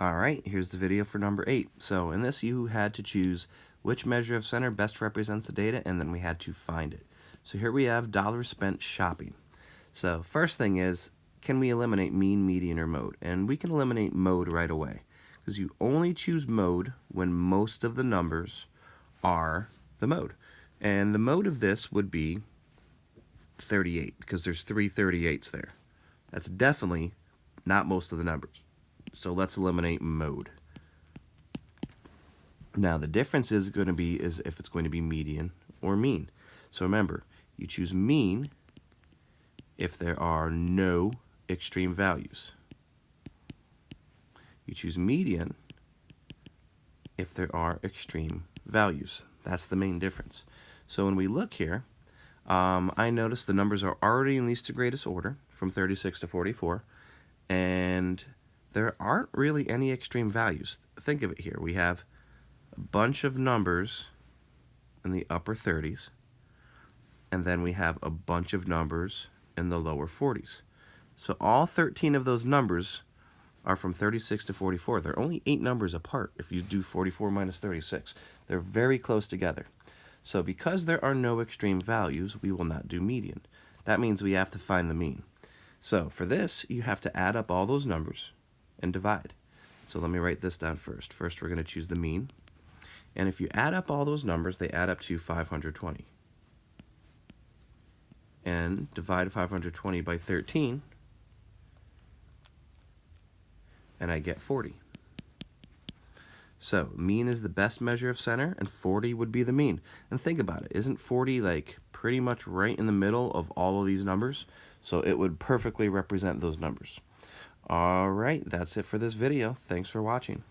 Alright, here's the video for number 8. So in this you had to choose which measure of center best represents the data, and then we had to find it. So here we have dollars spent shopping. So first thing is, can we eliminate mean, median, or mode? And we can eliminate mode right away, because you only choose mode when most of the numbers are the mode. And the mode of this would be 38, because there's 3 38s there. That's definitely not most of the numbers. So let's eliminate mode. Now the difference is going to be if it's going to be median or mean. So remember, you choose mean if there are no extreme values. You choose median if there are extreme values. That's the main difference. So when we look here, I notice the numbers are already in least to greatest order from 36 to 44, and there aren't really any extreme values. Think of it here. We have a bunch of numbers in the upper 30s, and then we have a bunch of numbers in the lower 40s. So all 13 of those numbers are from 36 to 44. They're only 8 numbers apart if you do 44 minus 36. They're very close together. So because there are no extreme values, we will not do median. That means we have to find the mean. So for this, you have to add up all those numbers and divide. So let me write this down first. First, we're going to choose the mean. And if you add up all those numbers, they add up to 520. And divide 520 by 13, and I get 40. So mean is the best measure of center, and 40 would be the mean. And think about it, isn't 40 like pretty much right in the middle of all of these numbers? So it would perfectly represent those numbers. Alright, that's it for this video. Thanks for watching.